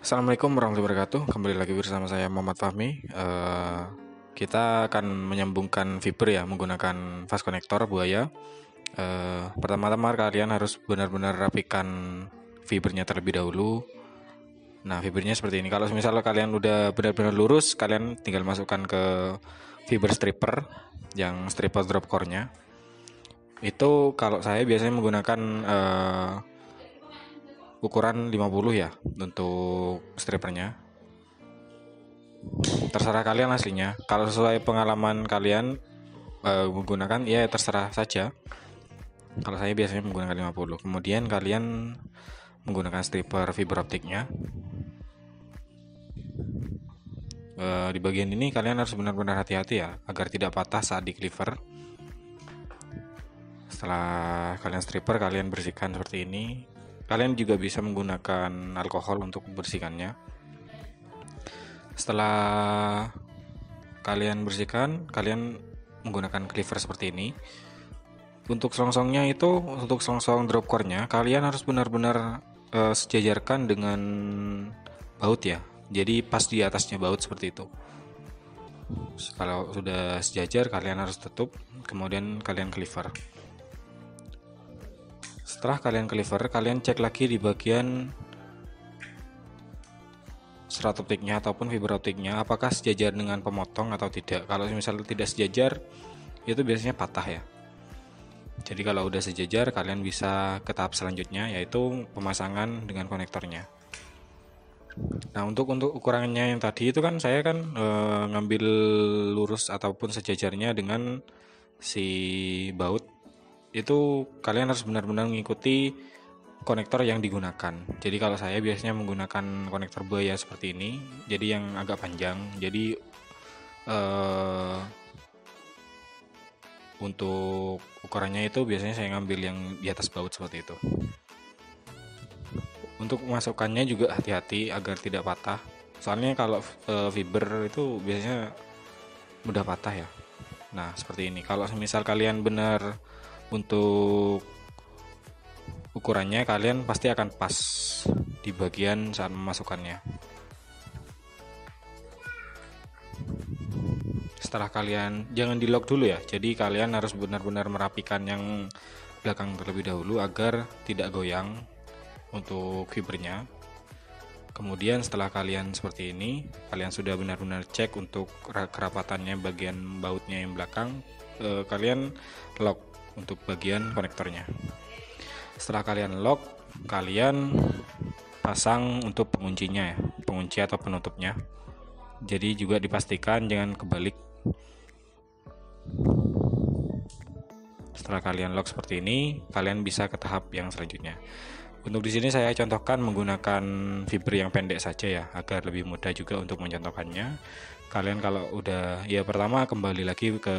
Assalamualaikum warahmatullahi wabarakatuh. Kembali lagi bersama saya Muhammad Fahmi. Kita akan menyambungkan fiber ya menggunakan fast connector buaya. Pertama-tama kalian harus benar-benar rapikan fibernya terlebih dahulu. Nah, fibernya seperti ini. Kalau misalnya kalian udah benar-benar lurus, kalian tinggal masukkan ke fiber stripper yang stripper drop core-nya. Itu kalau saya biasanya menggunakan ukuran 50 ya untuk strippernya. Terserah kalian aslinya. Kalau sesuai pengalaman kalian menggunakan ya terserah saja. Kalau saya biasanya menggunakan 50. Kemudian kalian menggunakan stripper fiber optiknya. Di bagian ini kalian harus benar-benar hati-hati ya agar tidak patah saat di cleaver. Setelah kalian stripper, kalian bersihkan seperti ini. Kalian juga bisa menggunakan alkohol untuk membersihkannya. Setelah kalian bersihkan, kalian menggunakan cleaver seperti ini. Untuk selongsongnya itu, untuk selongsong drop core-nya, kalian harus benar-benar sejajarkan dengan baut ya. Jadi pas di atasnya baut seperti itu. Kalau sudah sejajar, kalian harus tutup, kemudian kalian cleaver. Setelah kalian cleaver, kalian cek lagi di bagian serat optiknya ataupun fiber optiknya apakah sejajar dengan pemotong atau tidak. Kalau misalnya tidak sejajar, itu biasanya patah ya. Jadi kalau udah sejajar, kalian bisa ke tahap selanjutnya, yaitu pemasangan dengan konektornya. Nah, untuk ukurannya yang tadi itu kan saya kan ngambil lurus ataupun sejajarnya dengan si baut. Itu kalian harus benar-benar mengikuti konektor yang digunakan. Jadi kalau saya biasanya menggunakan konektor buaya seperti ini, jadi yang agak panjang. Jadi untuk ukurannya itu biasanya saya ngambil yang di atas baut seperti itu. Untuk memasukkannya juga hati-hati agar tidak patah. Soalnya kalau fiber itu biasanya mudah patah ya. Nah, seperti ini. Kalau misal kalian benar untuk ukurannya, kalian pasti akan pas di bagian saat memasukkannya. Setelah kalian, jangan di lock dulu ya. Jadi kalian harus benar-benar merapikan yang belakang terlebih dahulu agar tidak goyang untuk fibernya. Kemudian setelah kalian seperti ini, kalian sudah benar-benar cek untuk kerapatannya bagian bautnya yang belakang, kalian lock untuk bagian konektornya. Setelah kalian lock, kalian pasang untuk penguncinya ya, pengunci atau penutupnya. Jadi juga dipastikan jangan kebalik. Setelah kalian lock seperti ini, kalian bisa ke tahap yang selanjutnya. Untuk di sini saya contohkan menggunakan fiber yang pendek saja ya, agar lebih mudah juga untuk mencontohkannya. Kalian kalau udah ya pertama kembali lagi ke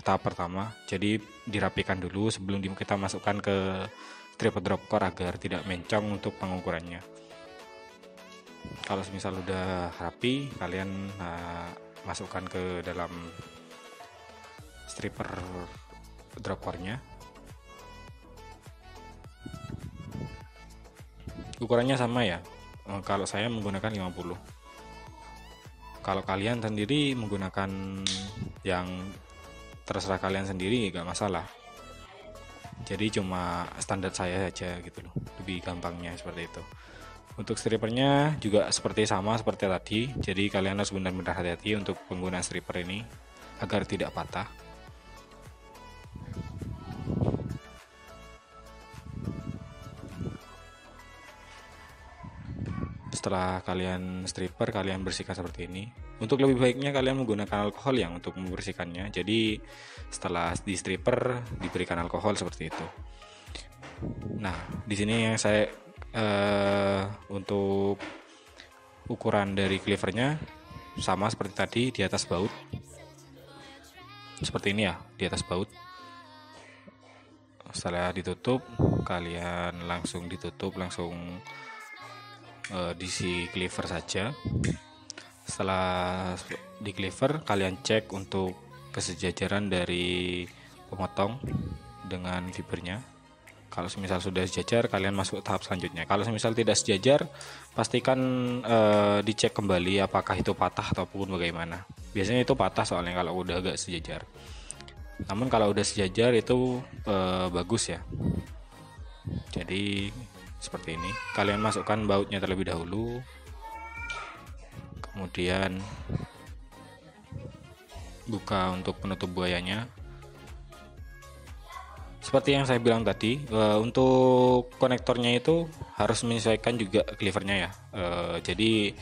tahap pertama. Jadi dirapikan dulu sebelum kita masukkan ke strip drop core agar tidak mencong untuk pengukurannya. Kalau misal udah rapi, kalian masukkan ke dalam stripper drop core-nya. Ukurannya sama ya. Kalau saya menggunakan 50. Kalau kalian sendiri menggunakan yang terserah kalian sendiri nggak masalah. Jadi cuma standar saya saja gitu loh. Lebih gampangnya seperti itu. Untuk strippernya juga sama seperti tadi. Jadi kalian harus benar-benar hati-hati untuk penggunaan stripper ini agar tidak patah. Setelah kalian stripper, kalian bersihkan seperti ini. Untuk lebih baiknya kalian menggunakan alkohol yang untuk membersihkannya. Jadi setelah di stripper diberikan alkohol seperti itu. Nah, di sini yang saya untuk ukuran dari cleavernya sama seperti tadi di atas baut. Seperti ini ya, di atas baut. Setelah ditutup, kalian langsung ditutup, langsung diisi cleaver saja. Setelah di cleaver, kalian cek untuk kesejajaran dari pemotong dengan fibernya. Kalau misal sudah sejajar, kalian masuk tahap selanjutnya. Kalau misal tidak sejajar, pastikan dicek kembali apakah itu patah ataupun bagaimana. Biasanya itu patah soalnya kalau udah agak sejajar. Namun kalau udah sejajar itu bagus ya. Jadi seperti ini. Kalian masukkan bautnya terlebih dahulu. Kemudian buka untuk penutup buayanya. Seperti yang saya bilang tadi, untuk konektornya itu harus menyesuaikan juga cleavernya ya. Jadi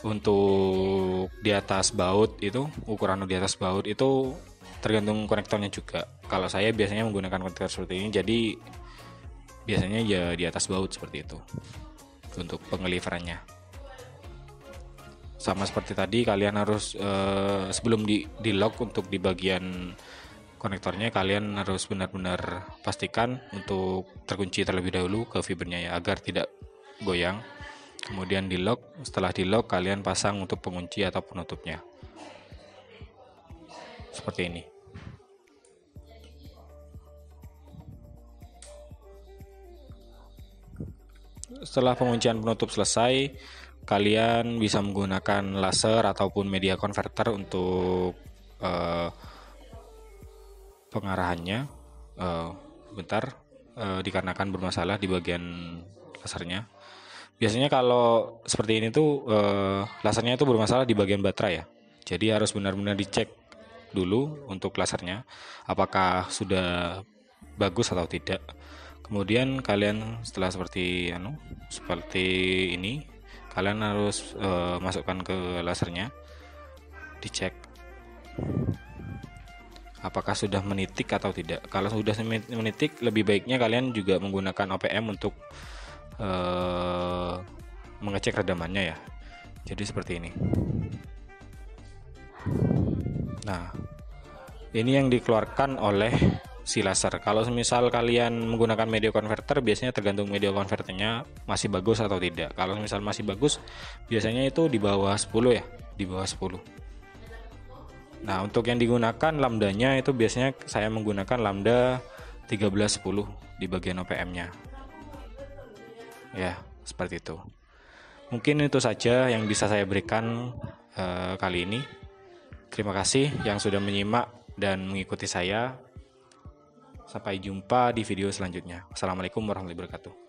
untuk di atas baut itu, ukuran di atas baut itu tergantung konektornya juga. Kalau saya biasanya menggunakan konektor seperti ini, jadi biasanya ya di atas baut seperti itu untuk pengeliverannya. Sama seperti tadi, kalian harus sebelum di lock untuk di bagian konektornya, kalian harus benar-benar pastikan untuk terkunci terlebih dahulu ke fibernya ya, agar tidak goyang. Kemudian di lock, setelah di lock kalian pasang untuk pengunci atau penutupnya seperti ini. Setelah penguncian penutup selesai, kalian bisa menggunakan laser ataupun media converter untuk pengarahannya. Dikarenakan bermasalah di bagian lasernya. Biasanya kalau seperti ini tuh lasernya itu bermasalah di bagian baterai ya. Jadi harus benar-benar dicek dulu untuk lasernya apakah sudah bagus atau tidak. Kemudian kalian setelah seperti ini, kalian harus masukkan ke lasernya, dicek apakah sudah menitik atau tidak. Kalau sudah menitik, lebih baiknya kalian juga menggunakan OPM untuk mengecek redamannya ya. Jadi seperti ini. Nah, ini yang dikeluarkan oleh si laser. Kalau misal kalian menggunakan media converter, biasanya tergantung media converternya masih bagus atau tidak. Kalau misal masih bagus, biasanya itu di bawah 10 ya, di bawah 10. Nah, untuk yang digunakan lambdanya itu biasanya saya menggunakan lambda 1310 di bagian OPM-nya. Ya, seperti itu. Mungkin itu saja yang bisa saya berikan kali ini. Terima kasih yang sudah menyimak dan mengikuti saya. Sampai jumpa di video selanjutnya. Assalamualaikum warahmatullahi wabarakatuh.